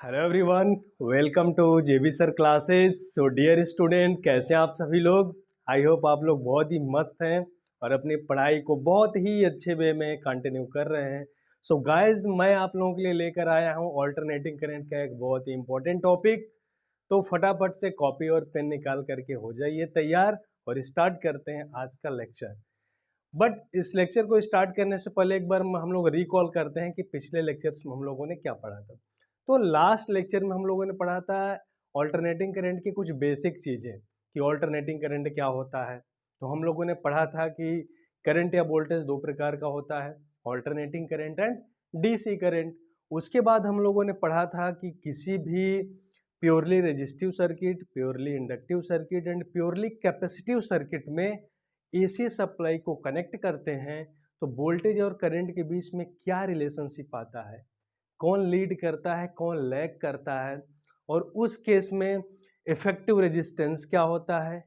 Hello everyone, welcome to JB sir classes. So dear student, कैसे हैं आप सभी लोग। आई होप आप लोग बहुत ही मस्त हैं और अपनी पढ़ाई को बहुत ही अच्छे वे में कंटिन्यू कर रहे हैं। सो गाइस, मैं आप लोगों के लिए लेकर आया हूं ऑल्टरनेटिंग करंट का एक बहुत ही इंपॉर्टेंट टॉपिक। तो फटाफट से कॉपी और पेन निकाल करके हो जाइए तैयार और स्टार्ट करते हैं आज का लेक्चर। बट इस लेक्चर को स्टार्ट करने से पहले एक बार हम लोग रिकॉल करते हैं कि पिछले लेक्चर्स में हम लोगों ने क्या पढ़ा था। तो लास्ट लेक्चर में हम लोगों ने पढ़ा था ऑल्टरनेटिंग करंट की कुछ बेसिक चीजें कि ऑल्टरनेटिंग करंट क्या होता है। तो हम लोगों ने पढ़ा था कि करंट या वोल्टेज दो प्रकार का होता है, alternating current and DC current. उसके बाद हम लोगों ने पढ़ा था कि किसी भी purely resistive circuit, purely inductive circuit and purely capacitive circuit में एसी सप्लाई को कनेक्ट करते हैं तो वोल्टेज और करंट के बीच में क्या रिलेशनशिप आता है, कौन लीड करता है, कौन लैग करता है, और उस केस में इफेक्टिव रेजिस्टेंस क्या होता है।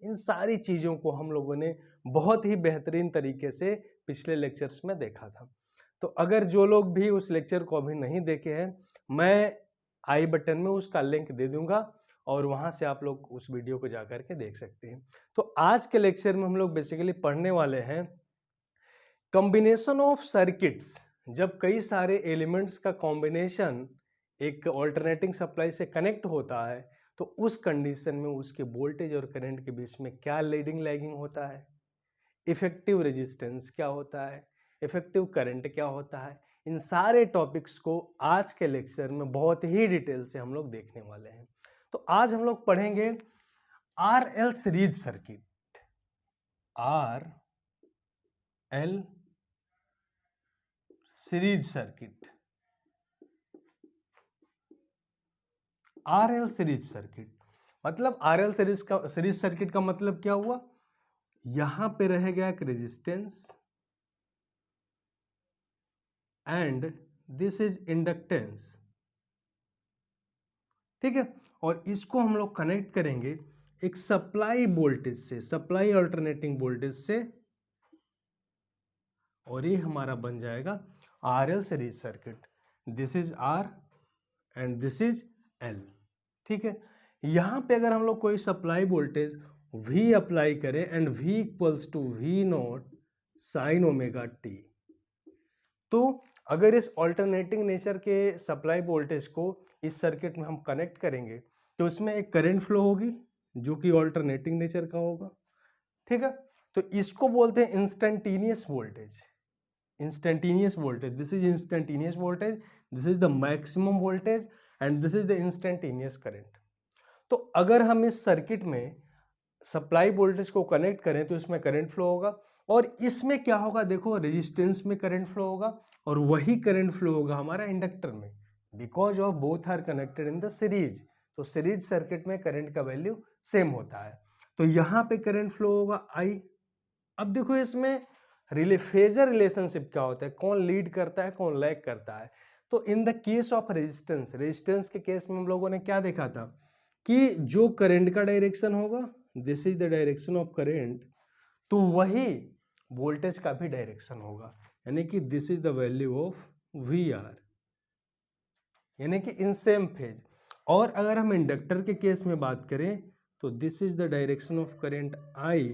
इन सारी चीज़ों को हम लोगों ने बहुत ही बेहतरीन तरीके से पिछले लेक्चर्स में देखा था। तो अगर जो लोग भी उस लेक्चर को अभी नहीं देखे हैं, मैं आई बटन में उसका लिंक दे दूंगा और वहां से आप लोग उस वीडियो को जाकर के देख सकते हैं। तो आज के लेक्चर में हम लोग बेसिकली पढ़ने वाले हैं कॉम्बिनेशन ऑफ सर्किट्स। जब कई सारे एलिमेंट्स का कॉम्बिनेशन एक ऑल्टरनेटिंग सप्लाई से कनेक्ट होता है तो उस कंडीशन में उसके वोल्टेज और करंट के बीच में क्या लीडिंग लैगिंग होता है, इफेक्टिव रेजिस्टेंस क्या होता है, इफेक्टिव करंट क्या होता है। इन सारे टॉपिक्स को आज के लेक्चर में बहुत ही डिटेल से हम लोग देखने वाले हैं। तो आज हम लोग पढ़ेंगे R L series circuit, R L series circuit, R L series circuit. मतलब आर एल सीरीज सर्किट का मतलब क्या हुआ, यहां पे रहेगा एक resistance and this is inductance, ठीक है। और इसको हम लोग कनेक्ट करेंगे एक सप्लाई वोल्टेज से, सप्लाई अल्टरनेटिंग वोल्टेज से, और ये हमारा बन जाएगा R L series circuit. This is R and this is L, ठीक है। यहां पे अगर हम लोग कोई सप्लाई वोल्टेज V अप्लाई करें and V equals to V naught sine omega T, तो अगर इस ऑल्टरनेटिंग नेचर के सप्लाई वोल्टेज को इस सर्किट में हम कनेक्ट करेंगे तो इसमें एक करंट फ्लो होगी जो कि ऑल्टरनेटिंग नेचर का होगा, ठीक है। तो इसको बोलते हैं instantaneous voltage, instantaneous voltage. This is instantaneous voltage, this is the maximum voltage and this is the instantaneous current. तो अगर हम इस सर्किट में सप्लाई वोल्टेज को कनेक्ट करें तो इसमें करंट फ्लो होगा, और इसमें क्या होगा, देखो रेजिस्टेंस में करंट फ्लो होगा और वही करंट फ्लो होगा हमारा इंडक्टर में, because of both are connected in the series. तो सीरीज सर्किट में करंट का वैल्यू सेम होता है। तो यहां पे करंट फ्लो होगा आई। अब देखो इसमें फेजर रिलेशनशिप क्या होता है, कौन लीड करता है, कौन लैग करता है। तो in the case of resistance, resistance के केस में हम लोगों ने क्या देखा था कि जो करंट का डायरेक्शन होगा, this is the direction of current, तो वही वोल्टेज का भी डायरेक्शन होगा, यानी कि this is the value of V R, यानी कि इन सेम फेज। और अगर हम इंडक्टर के केस में बात करें तो this is the direction of current I,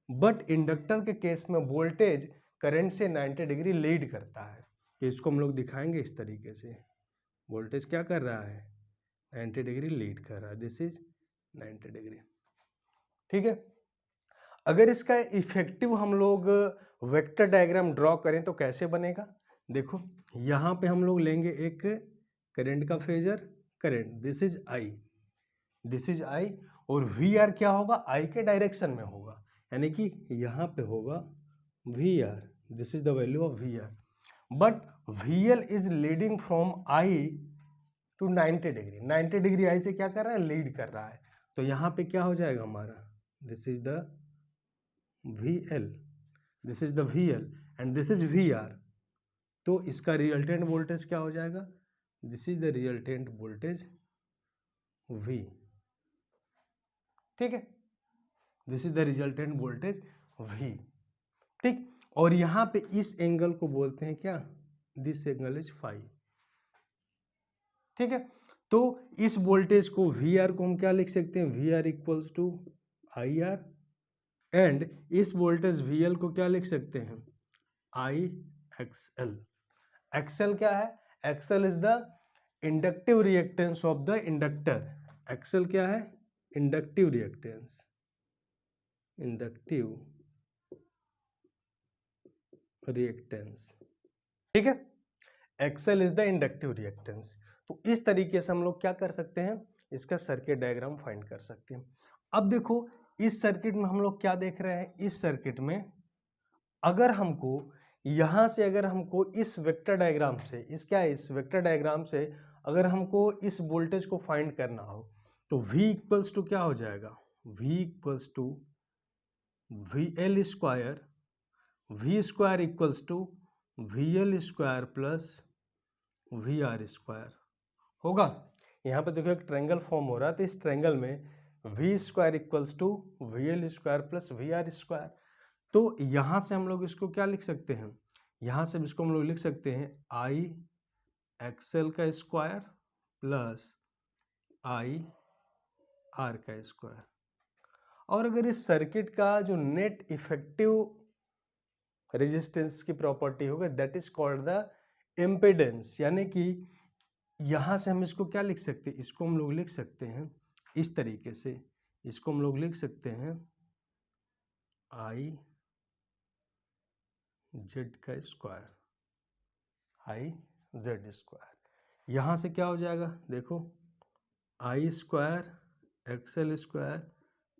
but inductor के केस में वोल्टेज करंट से 90 डिग्री लीड करता है। तो इसको हम लोग दिखाएंगे इस तरीके से, वोल्टेज क्या कर रहा है, 90 डिग्री लीड कर रहा है, दिस इज 90 डिग्री, ठीक है। अगर इसका इफेक्टिव हम लोग वेक्टर डायग्राम ड्रॉ करें तो कैसे बनेगा, देखो यहां पे हम लोग लेंगे एक करंट का phasor, current this is I, this is I, और वी आर क्या होगा, आई के डायरेक्शन में होगा, यानी कि यहां पे होगा V R, this is the value of V R, but V L is leading from I to 90 degree, 90 degree I से क्या कर रहा है, लीड कर रहा है। तो यहां पे क्या हो जाएगा हमारा, this is the VL, this is the VL and this is VR। तो इसका रिजल्टेंट वोल्टेज क्या हो जाएगा, this is the resultant voltage V, ठीक है, this is the resultant voltage V, ठीक। और यहां पे इस एंगल को बोलते हैं क्या, दिस एंगल इज फाई, ठीक है। तो इस वोल्टेज को वी आर को हम क्या लिख सकते हैं, V R equals to I R, and इस वोल्टेज वी एल को क्या लिख सकते हैं, आई एक्स एल। एक्सएल क्या है, XL is the inductive reactance of the inductor. XL क्या है, इंडक्टिव रिएक्टेंस, इंडक्टिव रिएक्टेंस, ठीक है। XL is the inductive reactance. तो इस तरीके से हम लोग क्या कर सकते हैं, इसका सर्किट डायग्राम फाइंड कर सकते हैं। अब देखो इस सर्किट में हम लोग क्या देख रहे हैं, इस सर्किट में अगर हमको यहां से, अगर हमको इस वेक्टर डायग्राम से, इस क्या है, इस वेक्टर डायग्राम से अगर हमको इस वोल्टेज को फाइंड करना हो तो V इक्वल्स टू क्या हो जाएगा, V equals to V L square, V square equals to V L square plus V R square होगा। यहाँ पे देखो एक ट्रायंगल फॉर्म हो रहा है, तो इस ट्रायंगल में V square equals to V L square plus V R square. तो यहाँ से हम लोग इसको क्या लिख सकते हैं, यहाँ से इसको हम लोग लिख सकते हैं आई एक्सएल का स्क्वायर प्लस आई आर का स्क्वायर। और अगर इस सर्किट का जो नेट इफेक्टिव रेजिस्टेंस की प्रॉपर्टी होगा that is called the impedance, यानी कि यहां से हम इसको क्या लिख सकते हैं, इसको हम लोग लिख सकते हैं इस तरीके से, इसको हम लोग लिख सकते हैं आई जेड का स्क्वायर, आई जेड स्क्वायर। यहां से क्या हो जाएगा, देखो I square XL square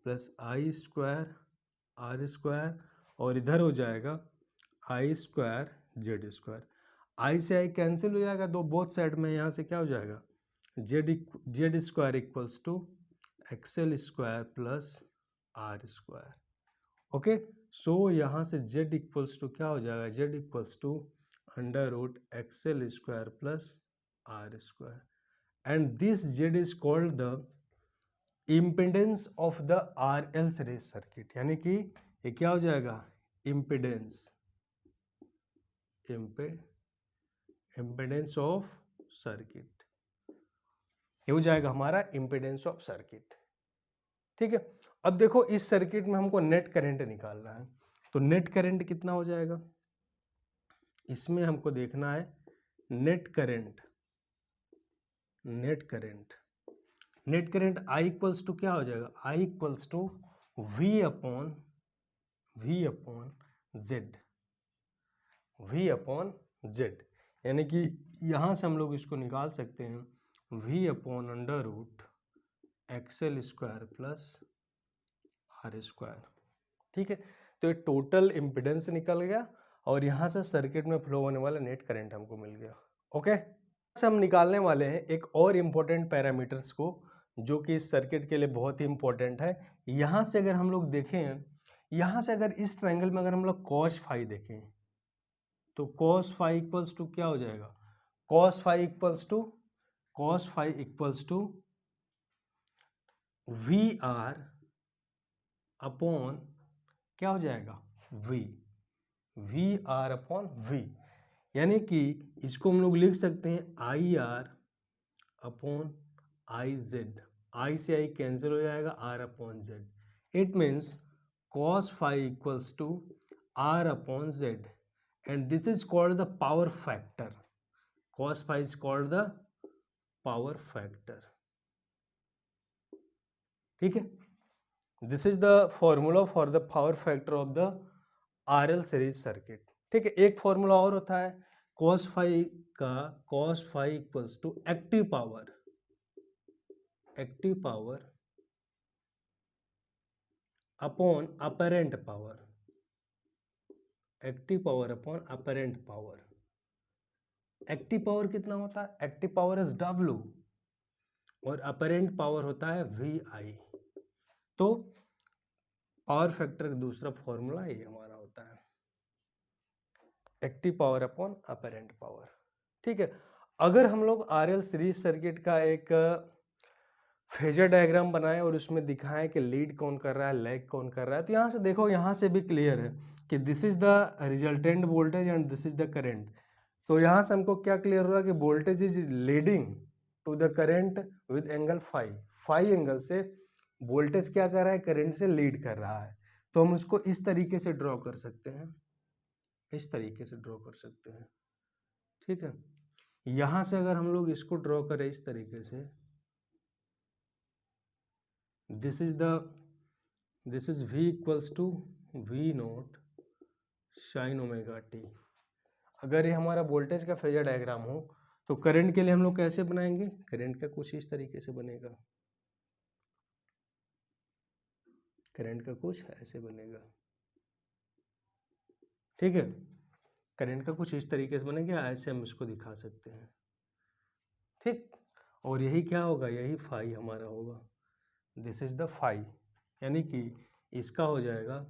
plus I square R square, और इधर हो जाएगा I square Z square. I से आई कैंसिल हो जाएगा, दो बोथ साइड में, यहाँ से क्या हो जाएगा Z square equals to XL square plus R square. Okay, so यहाँ से जेड इक्वल्स टू क्या हो जाएगा, Z equals to under root XL square plus R square, and this Z is called the impedance of the R L series circuit, यानी कि ये क्या हो जाएगा, इम्पिडेंस, इम्पिडेंस ऑफ सर्किट, ये हो जाएगा हमारा इम्पिडेंस ऑफ सर्किट, ठीक है। अब देखो इस सर्किट में हमको नेट करंट निकालना है, तो नेट करंट कितना हो जाएगा, इसमें हमको देखना है net current, net current, net current I equals to क्या हो जाएगा, I equals to V upon Z, V upon Z, यानी कि यहां से हम लोग इसको निकाल सकते हैं v upon under root XL square plus R square, ठीक है। तो ये टोटल इम्पिडेंस निकल गया और यहाँ से सर्किट में फ्लो होने वाला नेट करंट हमको मिल गया। ओके, से हम निकालने वाले हैं एक और इम्पोर्टेंट पैरामीटर्स को जो कि इस सर्किट के लिए बहुत ही इम्पोर्टेंट है। यहाँ से अगर हम लोग देखें, यहाँ से अगर इस ट्रायंगल में अगर हम लोग कॉस फाई देखें तो कॉस फाई इक्वल्स टू क्या हो जाएगा, cos phi equals to V R upon क्या हो जाएगा, वी आर अपॉन वी, यानी कि इसको हम लोग लिख सकते हैं I R upon I Z, I से आई कैंसिल हो जाएगा, R upon Z, it means cos phi equals to R upon Z, and this is called the power factor, cos phi is called the power factor, ठीक है। this is the formula for the power factor of the RL series circuit, ठीक है। एक formula और होता है cos phi का, cos phi equals to active power upon apparent power, active power upon apparent power. Active power कितना होता है, एक्टिव पावर इज W और अपरेंट पावर होता है VI। तो पावर फैक्टर का दूसरा फॉर्मूला ये हमारा होता है active power upon apparent power, ठीक है। अगर हम लोग RL सीरीज सर्किट का एक फेजर डायग्राम बनाएं और उसमें दिखाएं कि लीड कौन कर रहा है, लैग कौन कर रहा है, तो यहाँ से देखो, यहाँ से भी क्लियर है कि this is the resultant voltage and this is the current. तो यहाँ से हमको क्या क्लियर हुआ कि voltage is leading to the current with angle phi, phi angle से वोल्टेज क्या कर रहा है, करंट से लीड कर रहा है। तो हम उसको इस तरीके से ड्रॉ कर सकते हैं, इस तरीके से ड्रॉ कर सकते हैं, ठीक है। यहां से अगर हम लोग इसको ड्रॉ करें इस तरीके से, this is V equals to V naught sine omega T. अगर ये हमारा वोल्टेज का फेजर डायग्राम हो तो करंट के लिए हम लोग कैसे बनाएंगे, करंट का कुछ इस तरीके से बनेगा, करंट का कुछ ऐसे बनेगा, ठीक है। करंट का कुछ इस तरीके से बनेगा, ऐसे हम इसको दिखा सकते हैं, ठीक। और यही क्या होगा, यही फाई हमारा होगा, दिस इज द फाई, यानी कि इसका हो जाएगा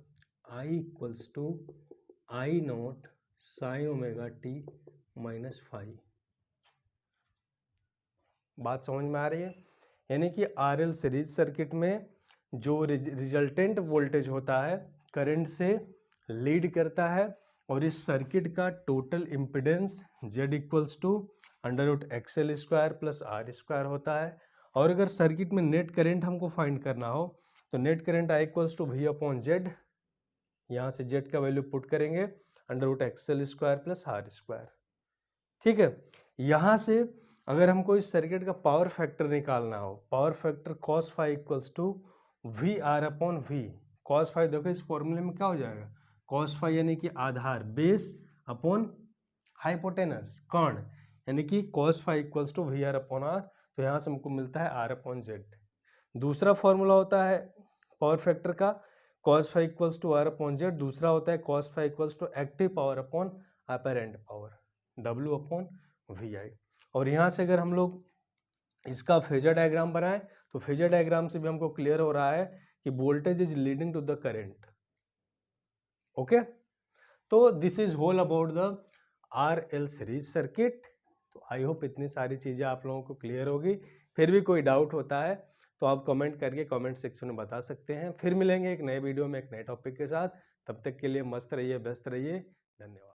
I equals to I naught sine omega T minus phi. बात समझ में आ रही है। यानी कि RL सीरीज सर्किट में जो रिजल्टेंट वोल्टेज होता है करंट से लीड करता है, और इस सर्किट का total impedance Z equals to under root XL square plus R square होता है। और अगर सर्किट में नेट करंट हमको फाइंड करना हो तो net current I equals to V upon Z, यहाँ से Z का वैल्यू पुट करेंगे under root XL square plus R square, ठीक है। यहाँ से अगर हमको इस सर्किट का पावर फैक्टर निकालना हो, power factor cos phi equals to V R upon V, cos phi देखो इस फॉर्मूले में क्या हो जाएगा, कॉस फाई यानी कि आधार, बेस अपॉन हाइपोटेनस कर्ण, यानी कि cos phi equals to V R upon R, तो यहाँ से हमको मिलता है आर अपॉन जेड। दूसरा फॉर्मूला होता है पावर फैक्टर का cos phi equals to R upon Z, दूसरा होता है cos phi equals to active power upon apparent power, W upon V I. और यहाँ से अगर हम लोग इसका फेजर डायग्राम बनाएं तो फेजर डायग्राम से भी हमको क्लियर हो रहा है कि voltage is leading to the current, okay. तो this is whole about the RL series circuit. तो आई होप इतनी सारी चीजें आप लोगों को क्लियर होगी। फिर भी कोई डाउट होता है तो आप कमेंट करके कमेंट सेक्शन में बता सकते हैं। फिर मिलेंगे एक नए वीडियो में एक नए टॉपिक के साथ, तब तक के लिए मस्त रहिए, व्यस्त रहिए, धन्यवाद।